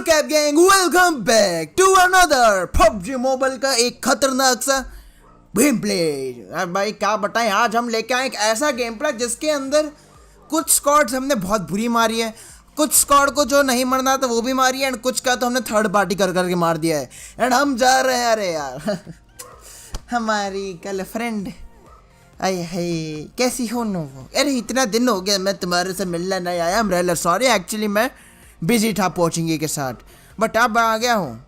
Cap gang, welcome back to another PUBG mobile का एक खतरनाक सा गेम प्ले। भाई क्या बताएं, आज हम लेके आए एक ऐसा गेम प्ले जिसके अंदर कुछ स्क्वाड्स हमने बहुत बुरी मारी है, कुछ स्क्वाड को जो नहीं मरना था वो भी मारी है, एंड कुछ का तो हमने थर्ड पार्टी कर करके मार दिया है। एंड हम जा रहे हैं, अरे यार हमारी गर्लफ्रेंड, अरे है कैसी हो नोवो? अरे इतना दिन हो गया मैं तुम्हारे से मिलने नहीं आया। I'm really sorry, एक्चुअली मैं बिजी था कोचिंग के साथ, बट अब आ गया हूँ।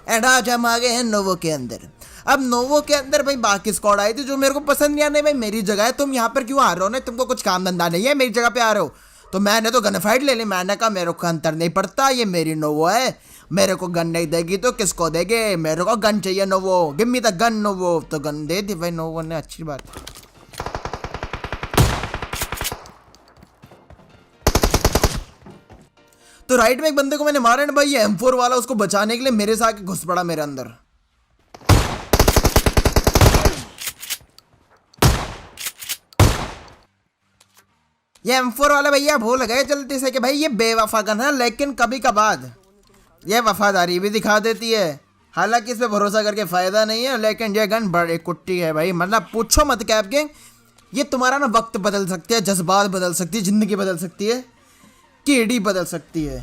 एंड आज हम आ गए हैं नोवो के अंदर। अब नोवो के अंदर भाई बाकी स्क्वाड आई थी जो मेरे को पसंद नहीं आने। भाई मेरी जगह है, तुम यहाँ पर क्यों आ रहे हो? ना तुमको कुछ काम धंधा नहीं है, मेरी जगह पे आ रहे हो। तो मैंने तो गन फाइट ले ली। मैंने कहा मेरे को अंतर नहीं पड़ता, ये मेरी नोवो है, मेरे को गन नहीं देगी तो किसको देगे? मेरे को गन चाहिए novo, give me the gun novo. तो गन दे दी भाई नोवो ने, अच्छी बात। तो राइट में एक बंदे को मैंने मारा ना भाई, ये M4 वाला उसको बचाने के लिए मेरे से आके घुस पड़ा मेरे अंदर। ये M4 वाला भैया भूल गए जल्दी से कि भाई ये बेवफा गन है, लेकिन कभी कभार ये वफादारी भी दिखा देती है। हालांकि इस पे भरोसा करके फायदा नहीं है, लेकिन ये गन बड़ी कुट्टी है भाई। मतलब पूछो मत कैप गैंग, ये तुम्हारा ना वक्त बदल सकती है, जज्बात बदल सकती है, जिंदगी बदल सकती है, केडी बदल सकती है।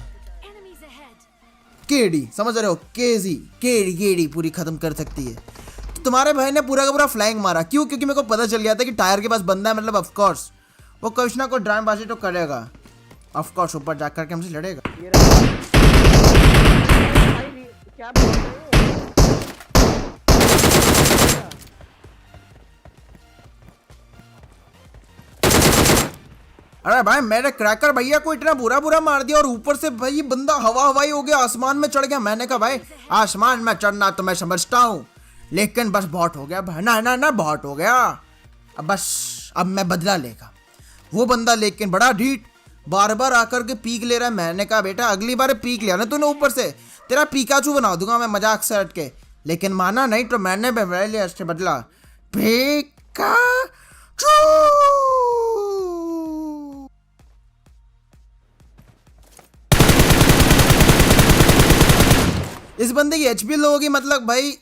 केडी समझ रहे हो? केजी केडी केडी पूरी खत्म कर सकती है। तो तुम्हारे भाई ने पूरा का पूरा फ्लाइंग मारा। क्यों? क्योंकि मेरे को पता चल गया था कि टायर के पास बंदा है, मतलब ऑफ कोर्स वो कृष्णा को ड्रामेबाजी तो करेगा, ऑफ कोर्स ऊपर जाकर के हमसे लड़ेगा। क्या बोल रहे हो? अरे भाई मेरे क्रैकर भैया को इतना बुरा मार दिया, और ऊपर से भाई ये बंदा हवाई हो गया, आसमान में चढ़ गया। मैंने कहा भाई आसमान में चढ़ना तो मैं समझता हूँ, लेकिन बस बॉट हो गया भाई। ना बॉट हो गया। अब बस अब मैं बदला लेगा वो बंदा, लेकिन बड़ा ढीठ बार बार आकर के पीक ले रहा है। मैंने कहा बेटा अगली बार पीक लिया ना तूने ऊपर से, तेरा पिकाचू बना दूंगा मैं मजाक से हट के। लेकिन माना नहीं, तो मैंने लिया इससे बदला। पिकाचू। इस बंदे की HP लो होगी, मतलब भाई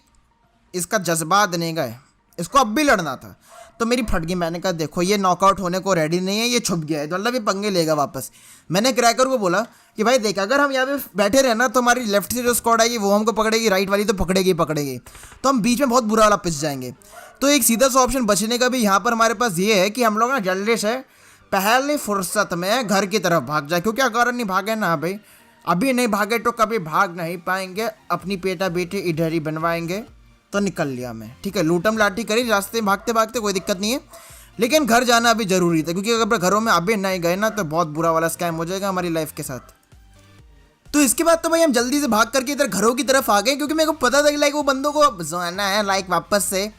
इसका जज्बात नहीं गए, इसको अब भी लड़ना था। तो मेरी फट गई। मैंने कहा देखो ये नॉकआउट होने को रेडी नहीं है, ये छुप गया है, तो मतलब ये पंगे लेगा वापस। मैंने क्रैकर को बोला कि भाई देख, अगर हम यहाँ पे बैठे रहे ना तो हमारी लेफ्ट से जो स्क्वाड आएगी वो हमको पकड़ेगी, राइट वाली तो पकड़ेगी, तो हम बीच में बहुत बुरा वाला पिस जाएंगे। तो एक सीधा सा ऑप्शन बचने का भी यहाँ पर हमारे पास ये है कि हम लोग ना जल्दी से पहली फुर्सत में घर की तरफ भाग जाए। क्योंकि अगर नहीं भागे ना भाई, अभी नहीं भागे तो कभी भाग नहीं पाएंगे, अपनी पेटा बेटे इधर ही बनवाएंगे। तो निकल लिया मैं, ठीक है, लूटम लाठी करी रास्ते में भागते भागते, कोई दिक्कत नहीं है। लेकिन घर जाना अभी जरूरी था, क्योंकि अगर घरों में अभी नहीं गए ना तो बहुत बुरा वाला स्कैम हो जाएगा हमारी लाइफ के साथ। तो इसके बाद तो भाई हम जल्दी से भाग करके इधर घरों की तरफ आ गए, क्योंकि मेरे को पता था कि लाइक वो बंदों को जाना है, लाइक वापस से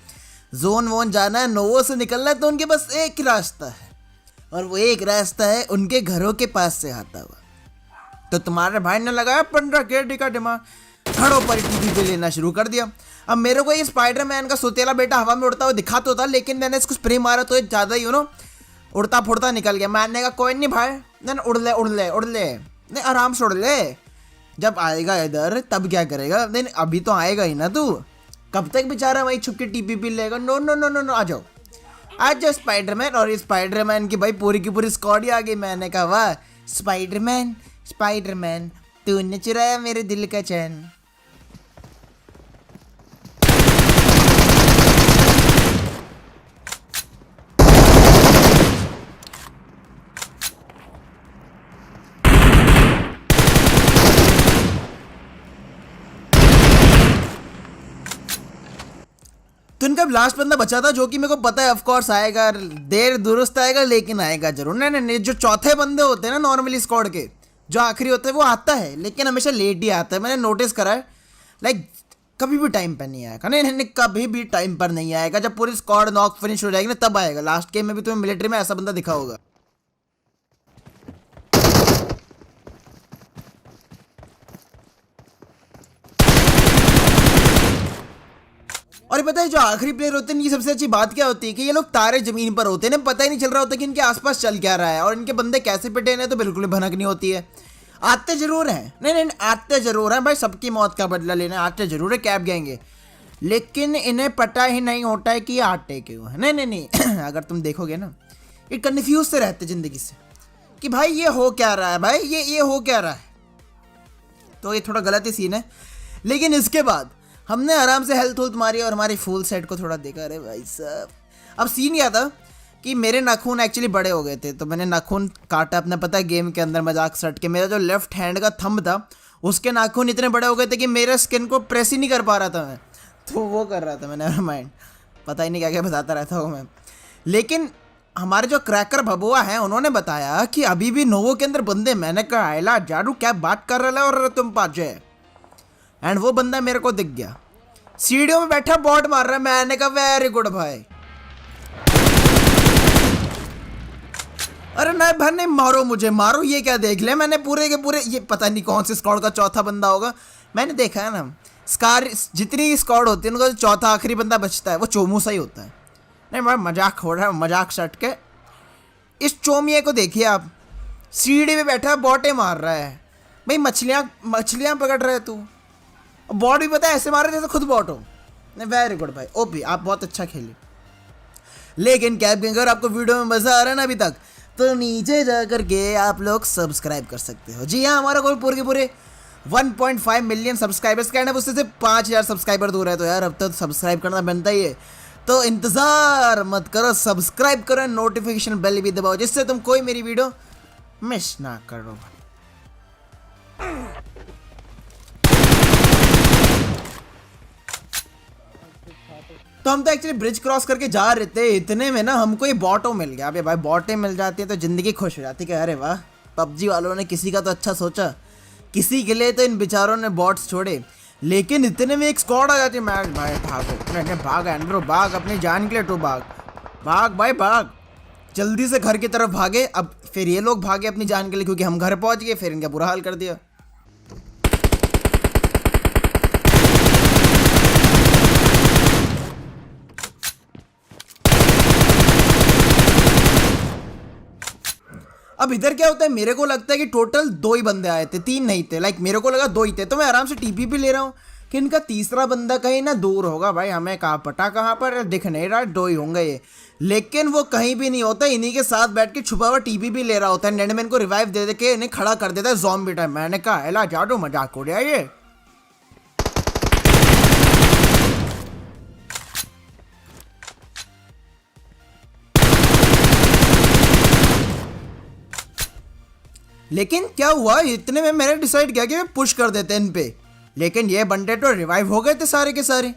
जोन वोन जाना है, नोवो से निकलना है। तो उनके पास एक रास्ता है, और वो एक रास्ता है उनके घरों के पास से आता हुआ। तो तुम्हारे भाई ने लगाया 15 KD का दिमाग, घरों पर टीवी पे लेना शुरू कर दिया। अब मेरे को ये स्पाइडरमैन का सोतेला बेटा हवा में उड़ता हुआ दिखा तो था, लेकिन मैंने इसको स्प्रे मारा तो ज़्यादा ही उड़ता फुड़ता निकल गया। मैंने कहा कोई नहीं भाई, नहीं उड़ ले, नहीं आराम से उड़ ले, जब आएगा इधर तब क्या करेगा? नहीं अभी तो आएगा ही ना तू, कब तक बेचारा वही छुप के टीपी लेगा? नो आ जाओ स्पाइडरमैन। और स्पाइडरमैन की भाई पूरी की पूरी स्क्वाड ही आ गई। मैंने कहा वाह स्पाइडरमैन तूने चुराया मेरे दिल का चैन। तो इनका लास्ट बंदा बचा था, जो कि मेरे को पता है ऑफ कोर्स आएगा, देर दुरुस्त आएगा, लेकिन आएगा जरूर। नहीं, जो चौथे बंदे होते हैं ना नॉर्मली स्क्वाड के, जो आखिरी होते हैं वो आता है, लेकिन हमेशा लेट ही आता है। मैंने नोटिस करा है, लाइक कभी भी टाइम पर नहीं आएगा। नहीं कभी भी टाइम पर नहीं आएगा। जब पूरी स्क्वाड नॉक फिनिश हो जाएगी ना तब आएगा। लास्ट गेम में भी तुम्हें मिलिट्री में ऐसा बंदा दिखा होगा। और पता है जो आखिरी प्लेयर होते हैं, इनकी सबसे अच्छी बात क्या होती है कि ये लोग तारे जमीन पर होते हैं, पता ही नहीं चल रहा होता कि इनके आसपास चल क्या रहा है, और इनके बंदे कैसे पिटे हैं तो बिल्कुल भी भनक नहीं होती है। आते जरूर हैं, नहीं नहीं आते जरूर हैं भाई, सबकी मौत का बदला लेने आते जरूर है कैब गैंग, लेकिन इन्हें पता ही नहीं होता है कि ये आते क्यों है। नहीं नहीं नहीं अगर तुम देखोगे ना, ये कन्फ्यूज से रहते ज़िंदगी से कि भाई ये हो क्या रहा है, भाई ये हो क्या रहा है। तो ये थोड़ा गलत ही सीन है। लेकिन इसके बाद हमने आराम से हेल्थ हुल्थ मारी और हमारी फुल सेट को थोड़ा देखा। अरे भाई साहब, अब सीन क्या था कि मेरे नाखून एक्चुअली बड़े हो गए थे, तो मैंने नाखून काटा अपना, पता है गेम के अंदर मजाक सट के मेरा जो लेफ्ट हैंड का थंब था उसके नाखून इतने बड़े हो गए थे कि मेरे स्किन को प्रेस ही नहीं कर पा रहा था मैं, तो वो कर रहा था मैं, नेवर माइंड, पता ही नहीं क्या क्या बताता रहता हूँ मैं। लेकिन हमारे जो क्रैकर भबुआ हैं उन्होंने बताया कि अभी भी नोवो के अंदर बंदे। मैंने कहा आयला जाडू क्या बात कर रहा है और तुम पाचे, एंड वो बंदा मेरे को दिख गया सीढ़ियों में बैठा बॉट मार रहा है। मैंने कहा वेरी गुड भाई, अरे नहीं भाई नहीं मारो मुझे, मारो, ये क्या देख ले। मैंने पूरे के पूरे, ये पता नहीं कौन से स्क्वाड का चौथा बंदा होगा, मैंने देखा है ना स्कार, जितनी स्क्वाड होती है उनका जो चौथा आखिरी बंदा बचता है वो चोमू सा ही होता है। नहीं भाई मजाक हो रहा है, मजाक सट के। इस चोमिए को देखिए आप, सीढ़ी पे बैठा बॉटे मार रहा है भाई, मछलियाँ पकड़ रहे तू, बॉट भी पता है ऐसे मार रहे जैसे खुद बॉट हो। नहीं वेरी गुड भाई, ओपी आप बहुत अच्छा खेले। लेकिन कैब गैंग, अगर आपको वीडियो में मज़ा आ रहा है ना अभी तक, तो नीचे जा करके आप लोग सब्सक्राइब कर सकते हो। जी हाँ, हमारा कोई पूरे के पूरे 1.5 मिलियन सब्सक्राइबर्स का है, उससे से 5000 सब्सक्राइबर दूर है, तो यार अब तो सब्सक्राइब करना बनता ही है। तो इंतज़ार मत करो, सब्सक्राइब करो, नोटिफिकेशन बेल भी दबाओ, जिससे तुम कोई मेरी वीडियो मिस ना करो। तो हम तो एक्चुअली ब्रिज क्रॉस करके जा रहे थे, इतने में ना हमको ये बॉटो मिल गया। अबे भाई बॉटें मिल जाती है तो ज़िंदगी खुश हो जाती है। अरे वाह, पबजी वालों ने किसी का तो अच्छा सोचा, किसी के लिए तो इन बेचारों ने बॉट्स छोड़े। लेकिन इतने में एक स्क्वाड आ जाती है। मैं भाई भागो, नहीं भाग एंड्रो भाग, अपनी जान के लिए तो भाग भाग भाई भाग, जल्दी से घर की तरफ भागे। अब फिर ये लोग भागे अपनी जान के लिए, क्योंकि हम घर पहुंच गए, फिर इनका बुरा हाल कर दिया। अब इधर क्या होता है, मेरे को लगता है कि टोटल 2 ही बंदे आए थे, 3 नहीं थे, लाइक मेरे को लगा 2 ही थे, तो मैं आराम से टीपी भी ले रहा हूँ कि इनका तीसरा बंदा कहीं ना दूर होगा। भाई हमें कहाँ पता कहाँ पर दिख नहीं रहा, 2 ही होंगे ये, लेकिन वो कहीं भी नहीं होता, इन्हीं के साथ बैठ के छुपा हुआ टीपी भी ले रहा होता है। नेडमैन को रिवाइव दे के इन्हें खड़ा कर देता है ज़ॉम्बी टाइम। मैंने कहा एला जाडू मजाक हो रहा ये। लेकिन क्या हुआ, इतने में मैंने डिसाइड किया कि मैं पुश कर देते इन पे, लेकिन ये बंदे तो रिवाइव हो गए थे सारे के सारे।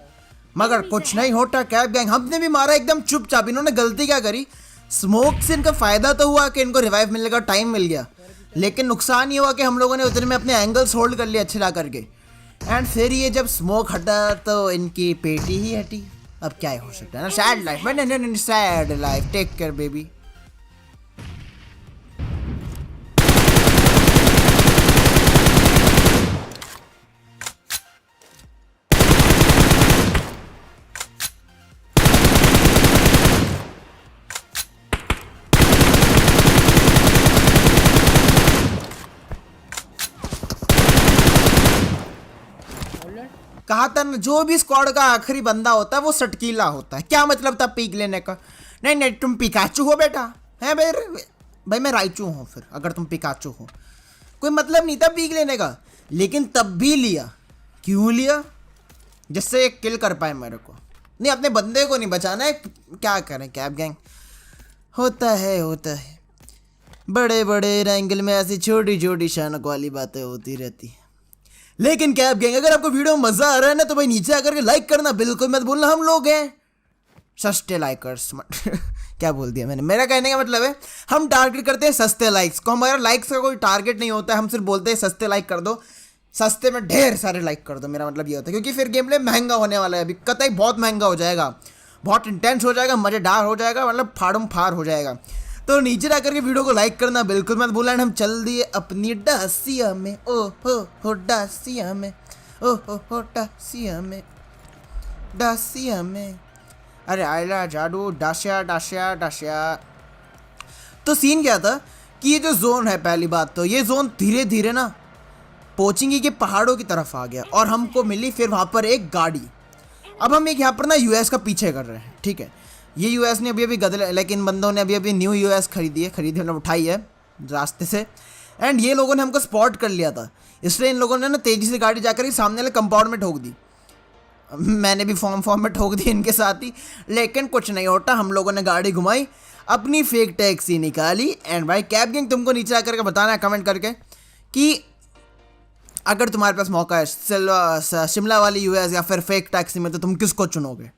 मगर कुछ नहीं होता कैब गैंग, हमने भी मारा एकदम चुपचाप। इन्होंने गलती क्या करी, स्मोक से इनका फायदा तो हुआ कि इनको रिवाइव मिलने का टाइम मिल गया, लेकिन नुकसान ये हुआ कि हम लोगों ने उतने में अपने एंगल्स होल्ड कर लिए अच्छे ला करके, एंड फिर ये जब स्मोक हटा तो इनकी पेटी ही हटी। अब क्या हो सकता है ना, सैड लाइफ, मैंने sad life, take care baby. कहा था ना, जो भी स्क्वाड का आखिरी बंदा होता है वो सटकीला होता है। क्या मतलब था पीक लेने का? नहीं नहीं तुम पिकाचू हो बेटा, है भाई मैं राइचू हूँ, फिर अगर तुम पिकाचू हो कोई मतलब नहीं था पीक लेने का, लेकिन तब भी लिया। क्यों लिया? जिससे एक किल कर पाए मेरे को, नहीं अपने बंदे को नहीं बचाना है। क्या करें कैब गैंग, होता है बड़े बड़े एंगल में ऐसी छोटी छोटी शानक वाली बातें होती रहती है। लेकिन कैब गैंग, अगर आपको वीडियो में मजा आ रहा है ना तो भाई नीचे आकर के लाइक करना बिल्कुल मत भूलना। हम लोग हैं सस्ते लाइकर्स क्या बोल दिया मैंने, मेरा कहने का मतलब है हम टारगेट करते हैं सस्ते लाइक्स को। हमारा लाइक्स का कोई टारगेट नहीं होता है, हम सिर्फ बोलते हैं सस्ते लाइक कर दो, सस्ते में ढेर सारे लाइक कर दो। मेरा मतलब ये होता है क्योंकि फिर गेम प्ले महंगा होने वाला है, अभी कतई बहुत महंगा हो जाएगा, बहुत इंटेंस हो जाएगा, मज़ेदार हो जाएगा, मतलब फाड़म फाड़ हो जाएगा। तो नीचे जा करके वीडियो को लाइक करना बिल्कुल मत भूलना। हम चल दिए अपनी डासिया में, ओ हो डासिया में, ओ हो डासिया में, डासिया में। अरे आयला जाडू डासिया डासिया डासिया। तो सीन क्या था कि ये जो जोन है, पहली बात तो ये जोन धीरे धीरे ना पोचिंगी के पहाड़ों की तरफ आ गया और हमको मिली फिर वहाँ पर एक गाड़ी। अब हम एक यहाँ पर ना यूएस का पीछे कर रहे हैं, ठीक है। ये यूएस ने अभी अभी गदले, लेकिन इन बंदों ने अभी अभी न्यू यूएस खरीदी मतलब उठाई है रास्ते से। एंड ये लोगों ने हमको स्पॉट कर लिया था, इसलिए इन लोगों ने ना तेज़ी से गाड़ी जाकर ही सामने वाले कंपाउंड में ठोक दी। मैंने भी फॉर्म में ठोक दी इनके साथ ही, लेकिन कुछ नहीं होता। हम लोगों ने गाड़ी घुमाई, अपनी फेक टैक्सी निकाली। एंड भाई कैब गैंग, तुमको नीचे आकर के बताना है कमेंट करके कि अगर तुम्हारे पास मौका है शिमला वाली यूएस या फिर फेक टैक्सी में, तो तुम किसको चुनोगे।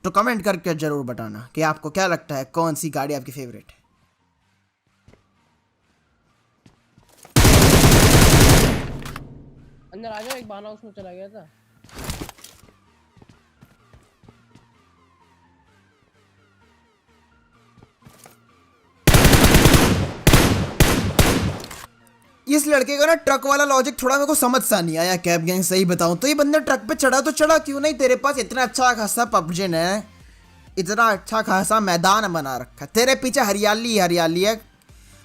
तो कमेंट करके ज़रूर बताना कि आपको क्या लगता है, कौन सी गाड़ी आपकी फेवरेट है। अंदर आ जाओ, एक बहाना उसमें चला गया था। इस लड़के का ना ट्रक वाला लॉजिक थोड़ा मेरे को समझ सा नहीं आया कैब गैंग, सही बताऊं तो। ये बंदा ट्रक पे चढ़ा तो चढ़ा क्यों नहीं, तेरे पास इतना अच्छा खासा पबजिन है, इतना अच्छा खासा मैदान बना रखा है, तेरे पीछे हरियाली हरियाली है,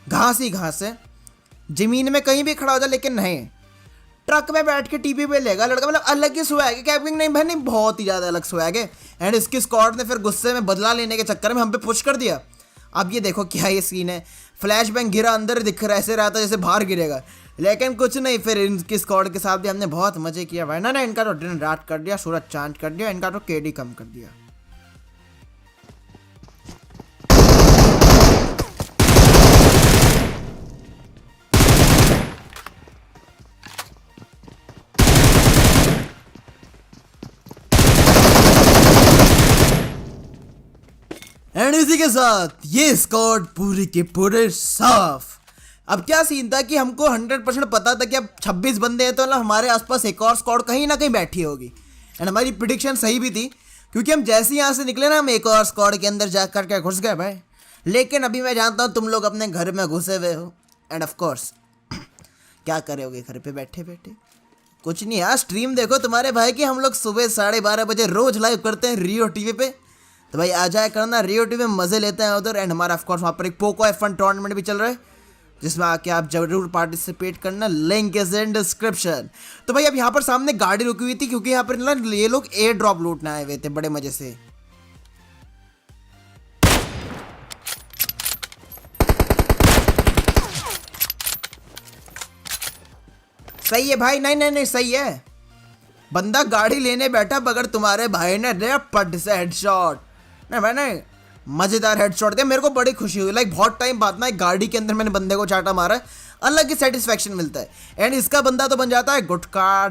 घास ही घास है, जमीन में कहीं भी खड़ा हो जाए, लेकिन नहीं, ट्रक में बैठ के टीवी पे लेगा लड़का। मतलब अलग ही स्वैग है कैब गैंग, नहीं भाई नहीं, बहुत ही ज़्यादा अलग स्वैग है। एंड इसकी स्क्वाड ने फिर गुस्से में बदला लेने के चक्कर में हम पे पुश कर दिया। अब ये देखो क्या ये सीन है, फ्लैश बैंग गिरा, अंदर दिख रहा, ऐसे रहा था जैसे बाहर गिरेगा, लेकिन कुछ नहीं। फिर इनकी स्क्वाड के साथ भी हमने बहुत मजे किया भाई ना। इनका तो दिन रात कर दिया, सूरज चांद कर दिया, इनका तो केडी कम कर दिया। एंड इसी के साथ ये स्क्वाड पूरी के पूरे साफ। अब क्या सीन था कि हमको 100% पता था कि अब 26 बंदे हैं, तो ना हमारे आसपास एक और स्क्वाड कहीं ना कहीं बैठी होगी। एंड हमारी प्रिडिक्शन सही भी थी, क्योंकि हम जैसे ही यहाँ से निकले ना, हम एक और स्क्वाड के अंदर जा करके घुस गए भाई। लेकिन अभी मैं जानता हूँ तुम लोग अपने घर में घुसे हुए हो, एंड ऑफ कोर्स क्या करोगे घर पे बैठे बैठे, कुछ नहीं यार। स्ट्रीम देखो तुम्हारे भाई की, हम लोग सुबह 12:30 बजे रोज लाइव करते हैं रियो टीवी पे। तो भाई आ जाए करना, रियो टीवी में मज़े लेते हैं उधर। एंड हमारा ऑफकोर्स वहाँ पर एक पोको F1 टूर्नामेंट भी चल रहा है, जिसमें आके आप जरूर पार्टिसिपेट करना, लिंक इज इन डिस्क्रिप्शन। तो भाई अब यहाँ पर सामने गाड़ी रुकी हुई थी, क्योंकि यहाँ पर ना ये लोग एयर ड्रॉप लूटने आए हुए थे बड़े मजे से। सही है भाई, नहीं नहीं नहीं सही है। बंदा गाड़ी लेने बैठा, मगर तुम्हारे भाई ने दिया पट से हेडशॉट। नहीं भाई नहीं, मजेदार हेडशॉट दिया, मेरे को बड़ी खुशी हुई। लाइक बहुत टाइम बाद ना एक गाड़ी के अंदर मैंने बंदे को चाटा मारा है, अलग ही सेटिस्फेक्शन मिलता है। एंड इसका बंदा तो बन जाता है गुटका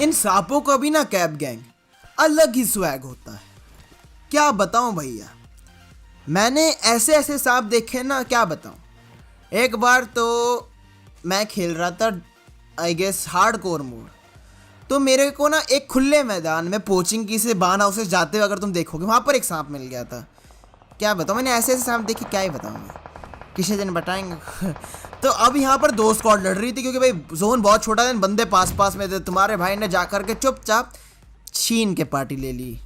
इन सांपों को भी ना कैब गैंग अलग ही स्वैग होता है, क्या बताऊं भैया। मैंने ऐसे ऐसे सांप देखे ना, क्या बताऊं। एक बार तो मैं खेल रहा था आई गेस हार्डकोर मोड, तो मेरे को ना एक खुले मैदान में पोचिंग की से बान हाउस से जाते हुए अगर तुम देखोगे, वहाँ पर एक सांप मिल गया था। क्या बताऊँ, मैंने ऐसे ऐसे सांप देखे, क्या ही बताऊँगा, किसी दिन बताएंगे। तो अब यहाँ पर 2 स्क्वाड लड़ रही थी, क्योंकि भाई जोन बहुत छोटा था, बंदे पास पास में थे। तुम्हारे भाई ने जा कर के चुपचाप छीन के पार्टी ले ली।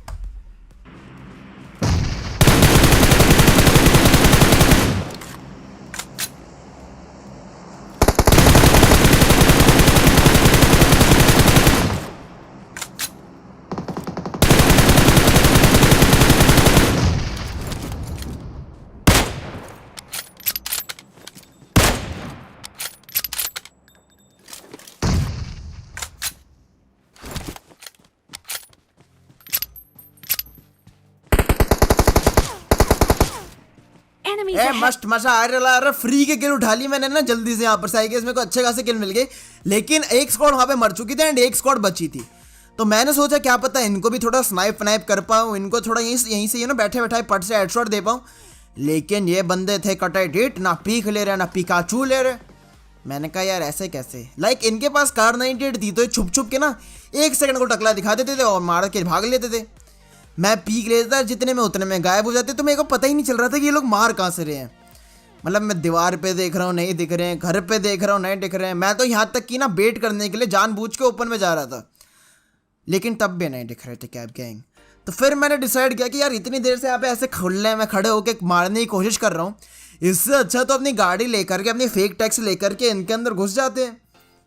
ए मस्त मजा आ रहा, फ्री के किल उठा ली मैंने ना जल्दी से यहाँ पर साइकिल, मेरे को अच्छे खासे किल मिल गए। लेकिन एक स्क्वाड वहाँ पे मर चुकी थी एंड एक स्क्वाड बची थी। तो मैंने सोचा क्या पता इनको भी थोड़ा स्नाइप वनाइप कर पाऊँ, इनको थोड़ा यहीं से बैठे बैठाए पट से हेडशॉट दे पाऊँ। लेकिन ये बंदे थे कटाई डिट, ना पीक ले रहे ना पिकाचू ले रहे। मैंने कहा यार ऐसे कैसे, लाइक इनके पास कार 98 थी, तो ये छुप छुप के ना 1 सेकंड को टकला दिखा देते थे और मार के भाग लेते थे। मैं पीक लेता जितने में उतने में गायब हो जाते, तो मेरे को पता ही नहीं चल रहा था कि ये लोग मार कहाँ से रहे हैं। मतलब मैं दीवार पे देख रहा हूँ नहीं दिख रहे हैं, घर पे देख रहा हूँ नहीं दिख रहे हैं, मैं तो यहाँ तक कि ना बेट करने के लिए जानबूझ के ओपन में जा रहा था, लेकिन तब भी नहीं दिख रहे थे कैब गैंग। तो फिर मैंने डिसाइड किया कि यार इतनी देर से यहाँ पे ऐसे खुले में खड़े होकर मारने की कोशिश कर रहा हूँ, इससे अच्छा तो अपनी गाड़ी लेकर के, अपनी फेक टैक्सी लेकर के इनके अंदर घुस जाते हैं।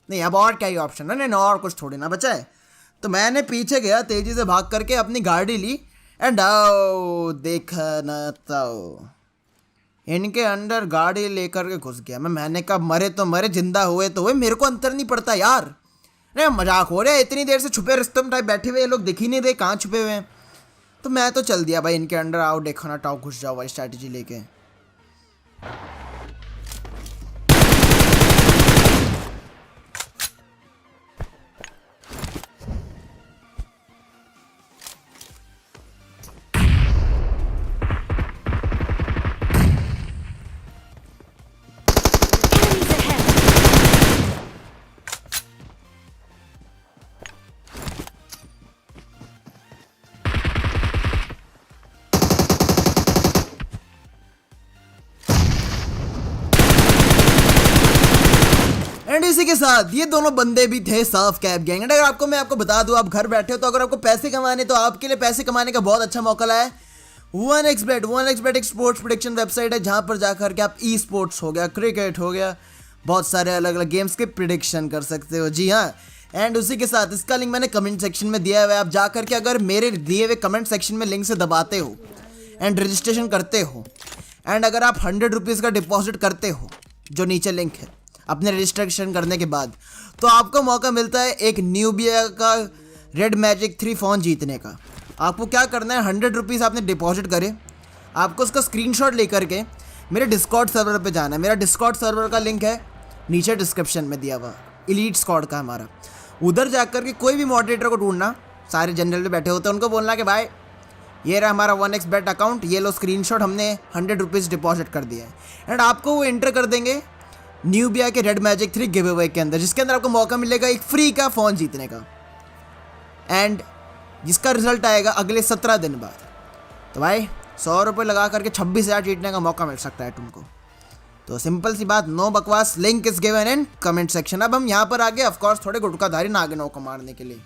नहीं अब और क्या ही ऑप्शन है, नहीं और कुछ थोड़ी ना बचा है। तो मैंने पीछे गया, तेज़ी से भाग करके अपनी गाड़ी ली एंड आओ देखा न तो इनके अंदर गाड़ी लेकर के घुस गया। मैंने कहा मरे तो मरे, जिंदा हुए तो हुए, मेरे को अंतर नहीं पड़ता यार। नहीं मजाक हो रहा है, इतनी देर से छुपे रिस्तम टाइप बैठे हुए ये लोग दिख ही नहीं रहे कहाँ छुपे हुए हैं। तो मैं तो चल दिया भाई इनके अंदर, आओ देखो ना टाओ घुस जाओ भाई स्ट्रैटेजी लेके। एंड इसी के साथ ये दोनों बंदे भी थे साफ कैब गैंग। अगर मैं आपको बता दूं, आप घर बैठे हो तो अगर आपको पैसे कमाने, तो आपके लिए पैसे कमाने का बहुत अच्छा मौका है। 1xbet एक स्पोर्ट्स प्रेडिक्शन वेबसाइट है जहां पर जाकर के आप ई स्पोर्ट्स हो गया, क्रिकेट हो गया, बहुत सारे अलग अलग गेम्स के प्रिडिक्शन कर सकते हो। जी हाँ, एंड उसी के साथ इसका लिंक मैंने कमेंट सेक्शन में दिया हुआ है। आप जाकर के अगर मेरे दिए हुए कमेंट सेक्शन में लिंक से दबाते हो एंड रजिस्ट्रेशन करते हो, एंड अगर आप 100 रुपीज़ का डिपॉजिट करते हो, जो नीचे लिंक है, अपने रजिस्ट्रेशन करने के बाद, तो आपको मौका मिलता है एक न्यूबिया का रेड मैजिक 3 फ़ोन जीतने का। आपको क्या करना है, 100 रुपीज़ आपने डिपॉजिट करे, आपको उसका स्क्रीनशॉट लेकर के मेरे डिस्कॉर्ड सर्वर पे जाना है। मेरा डिस्कॉर्ड सर्वर का लिंक है नीचे डिस्क्रिप्शन में दिया हुआ, एलीट स्क्वाड का हमारा। उधर जाकर के कोई भी मॉडरेटर को ढूंढना, सारे जनरल पे बैठे होते हैं, उनको बोलना कि भाई ये रहा हमारा 1xbet अकाउंट, ये लो स्क्रीनशॉट, हमने 100 रुपीज़ डिपॉजिट कर दिया है। एंड आपको वो एंटर कर देंगे न्यूबिया के रेड मैजिक 3 गिव अवे के अंदर, जिसके अंदर आपको मौका मिलेगा एक फ्री का फ़ोन जीतने का, एंड जिसका रिजल्ट आएगा अगले 17 दिन बाद। तो भाई 100 रुपये लगा करके 26,000 जीतने का मौका मिल सकता है तुमको। तो सिंपल सी बात, नो बकवास, link is given in comment section. अब हम यहाँ पर आगे ऑफकोर्स थोड़े गुटखाधारी नागिनों को मारने के लिए।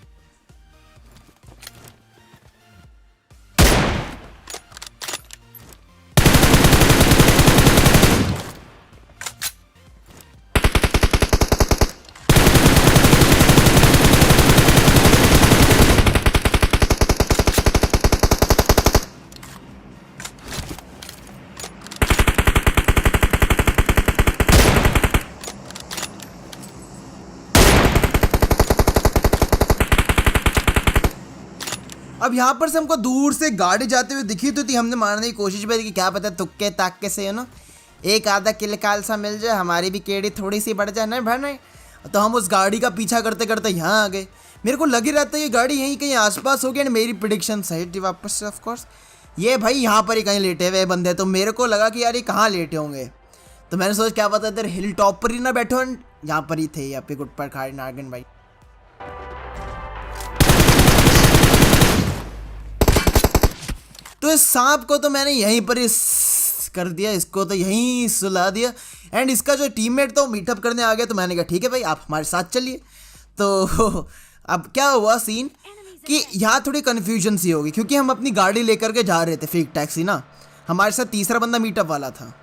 अब यहाँ पर से हमको दूर से गाड़ी जाते हुए दिखी तो थी, हमने मारने की कोशिश भी की, क्या पता तुक्के ताक्के से ना एक आधा किल काल सा मिल जाए, हमारी भी केड़ी थोड़ी सी बढ़ जाए। नहीं भाई नहीं, तो हम उस गाड़ी का पीछा करते करते यहाँ आ गए। मेरे को लग ही रहता है ये गाड़ी यहीं कहीं आसपास होगी, एंड मेरी प्रिडिक्शन सही थी वापस से। ऑफकोर्स ये भाई यहाँ पर ही कहीं लेटे हुए बंदे, तो मेरे को लगा कि यार ये कहाँ लेटे होंगे, तो मैंने सोचा क्या पता इधर हिल टॉप पर ही ना बैठो, यहाँ पर ही थे, यहाँ पे गुट पर खाड़ी नागिन भाई। तो इस सांप को तो मैंने यहीं पर ही कर दिया, इसको तो यहीं सुला दिया, एंड इसका जो टीममेट तो मीटअप करने आ गया। तो मैंने कहा ठीक है भाई आप हमारे साथ चलिए। तो अब क्या हुआ सीन कि यहाँ थोड़ी कन्फ्यूजन सी होगी, क्योंकि हम अपनी गाड़ी लेकर के जा रहे थे फेक टैक्सी ना, हमारे साथ तीसरा बंदा मीटअप वाला था।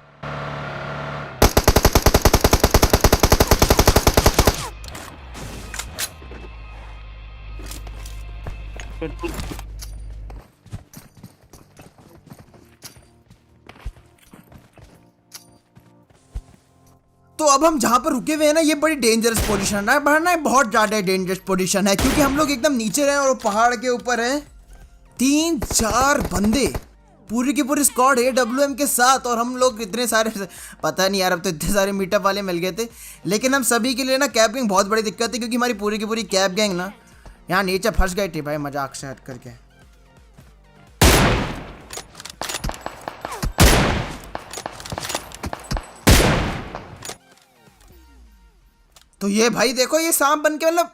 तो अब हम जहाँ पर रुके हुए हैं ना, ये बड़ी डेंजरस पोजीशन है, बढ़ना है बहुत ज़्यादा डेंजरस पोजीशन है, क्योंकि हम लोग एकदम नीचे रहे और पहाड़ के ऊपर हैं 3-4 बंदे, पूरी की पूरी स्क्वाड AWM के साथ, और हम लोग इतने सारे, पता नहीं यार अब तो इतने सारे मीटअप वाले मिल गए थे। लेकिन हम सभी के लिए ना कैब गैंग बहुत बड़ी दिक्कत है, क्योंकि हमारी पूरी की पूरी कैब गैंग ना यहाँ नीचे फंस गई थी भाई, मजाक से हट करके। तो ये भाई देखो, ये सांप बन के मतलब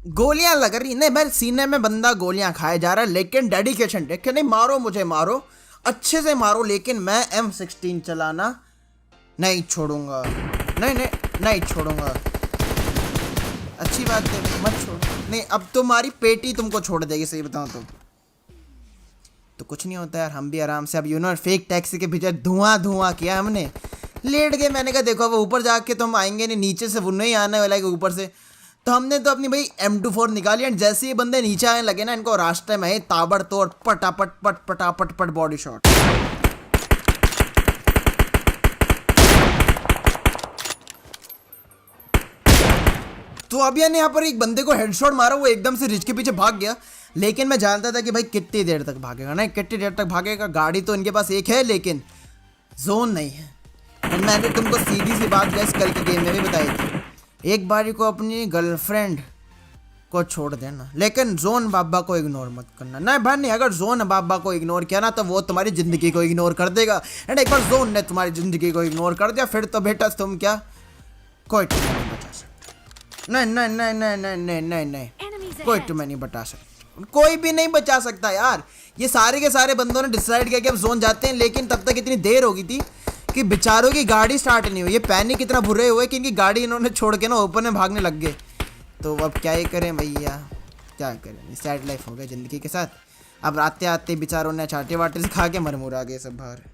गोलियां लग रही, नहीं भाई सीने में बंदा गोलियां खाए जा रहा है, लेकिन डेडिकेशन देख के, नहीं मारो मुझे मारो अच्छे से मारो, लेकिन मैं M16 चलाना नहीं छोड़ूंगा, नहीं नहीं नहीं छोड़ूंगा। अच्छी बात है, मत छोड़। नहीं, अब तुम्हारी पेटी तुमको छोड़ देगी, सही बताऊं तो कुछ नहीं होता यार। हम भी आराम से अब फेक टैक्सी के पीछे धुआं किया हमने, लेट गए। मैंने कहा देखो अब ऊपर जाके तो हम आएंगे नहीं, नीचे से वो नहीं आने वाला है ऊपर से। तो हमने तो अपनी भाई M24 निकाली एंड जैसे ये बंदे नीचे आने लगे ना, इनको रास्ते में ही ताबड़तोड़ पटापट पटापट पट बॉडी शॉट। तो अब यानी यहाँ पर एक बंदे को हेडशॉट मारा, वो एकदम से रिच के पीछे भाग गया। लेकिन मैं जानता था कि भाई कितनी देर तक भागेगा, नहीं कितनी देर तक भागेगा। गाड़ी तो इनके पास एक है लेकिन जोन नहीं है। और मैंने तुमको सीधी सी बात गैस कल के गेम में भी बताई थी, एक बारी को अपनी गर्लफ्रेंड को छोड़ देना, लेकिन जोन बाबा को इग्नोर मत करना। नहीं भाई नहीं, अगर जोन बाबा को इग्नोर किया ना तो वो तुम्हारी ज़िंदगी को इग्नोर कर देगा। एंड एक बार जोन ने तुम्हारी ज़िंदगी को इग्नोर कर दिया फिर तो बेटा तुम क्या कोई तुम्हें नहीं बचा सकता। नहीं नहीं नहीं नहीं नहीं नहीं नहीं नहीं, कोई तुम्हें नहीं बचा सकता, कोई भी नहीं बचा सकता यार। ये सारे के सारे बंदों ने डिसाइड किया कि अब जोन जाते हैं, लेकिन तब तक इतनी देर हो गई थी कि बेचारों की गाड़ी स्टार्ट नहीं हुई। ये पैनिक इतना बुरे हुए कि इनकी गाड़ी इन्होंने छोड़ के ना ओपन में भागने लग गए। तो अब क्या ही करें भैया, क्या करें, सैड लाइफ हो गया ज़िंदगी के साथ। अब आते आते बेचारों ने चाटे वाटे से खा के मरमुर आ गए सब बाहर।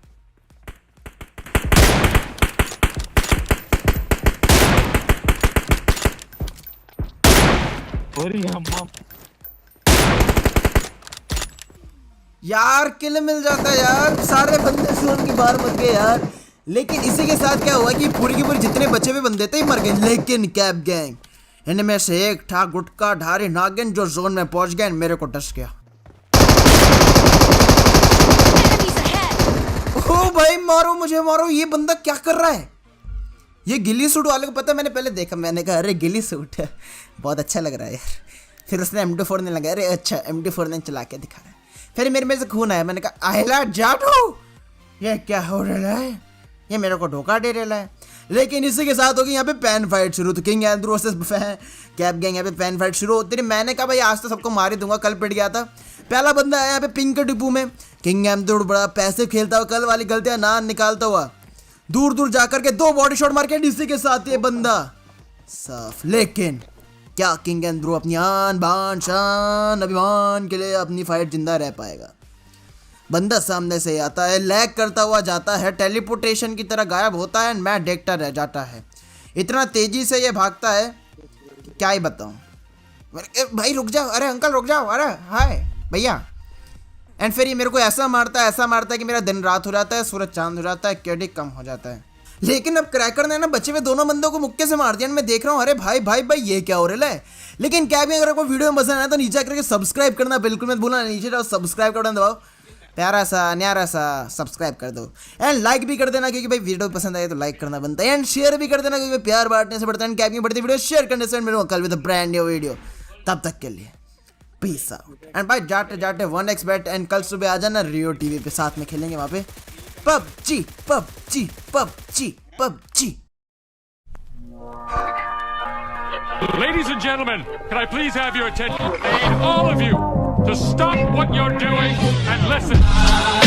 यार किल मिल जाता है यार, सारे बंदे जोन की बाहर मर गए यार। लेकिन इसी के साथ क्या हुआ कि पूरी की पूरी जितने बचे हुए बंदे थे मर गए। लेकिन कैब गैंग इनमें से एक था गुटका ढारी नागिन जो जोन में पहुंच गया, मेरे को डस गया। ओ भाई मारो मुझे मारो, ये बंदा क्या कर रहा है। ये गिल्ली सूट वाले को पता, मैंने पहले देखा, मैंने कहा अरे गिल्ली सूट है, बहुत अच्छा लग रहा है यार। फिर उसने M24 ने लगा, अरे अच्छा M24 ने चला के दिखा रहा है। फिर मेरे में से खून आया, मैंने कहा आयला जाटो ये क्या हो रहा है, ये मेरे को धोखा दे रहा है। लेकिन इसी के साथ होगी यहाँ पे पैन फाइट शुरू। तो king Andrew versus cab gang, यहाँ पे पैन फाइट शुरू होती रही। मैंने कहा भाई आज तो सबको मार ही दूंगा, कल पिट गया था। पहला बंदा आया यहाँ पे पिंक के डिपू में, किंग एंड्रू बड़ा पैसे खेलता हुआ, कल वाली गलतियां ना निकालता हुआ दूर दूर जाकर के 2 बॉडी शॉट मार के इसी के साथ ये बंदा साफ। लेकिन क्या किंग एंड्रू अपनी आन बान शान अभिमान के लिए अपनी फाइट जिंदा रह पाएगा। बंदा सामने से आता है, लैग करता हुआ जाता है, टेलीपोर्टेशन की तरह गायब होता है, मैं देखता रह जाता है। इतना तेजी से ये भागता है क्या ही बताऊं। भाई रुक जाओ, अरे अंकल रुक जाओ, अरे हाय भैया। एंड फिर ये मेरे को ऐसा मारता है कि मेरा दिन रात हो जाता है, सूरज चांद हो जाता है, क्रेडिट कम हो जाता है। लेकिन अब क्रैकर ने ना बचे हुए दोनों बंदों को मुक्के से मार दिया। मैं देख रहा हूँ अरे भाई भाई भाई ये क्या हो रहा है। लेकिन क्या भी अगर आपको वीडियो में पसंद आया तो नीचे करके सब्सक्राइब करना बिल्कुल मत भूलना। नीचे जाओ सब्सक्राइब का बटन दबाओ, प्यारा सा न्यारा सा सब्सक्राइब कर दो। एंड लाइक भी कर देना क्योंकि भाई वीडियो पसंद आए तो लाइक करना बनता है। एंड शेयर भी कर देना क्योंकि प्यार बांटने से बढ़ता है। कैब की बढ़ती वीडियो शेयर करने से मेरे को कल with a brand new video. तब तक के लिए पीस आउट। एंड भाई जाते जाते 1xbet एंड कल सुबह आ जाना रियो टीवी पे, साथ में खेलेंगे वहाँ पे PUBG PUBG PUBG PUBG। Ladies and gentlemen, can I please have your attention? I need all of you to stop what you're doing and listen.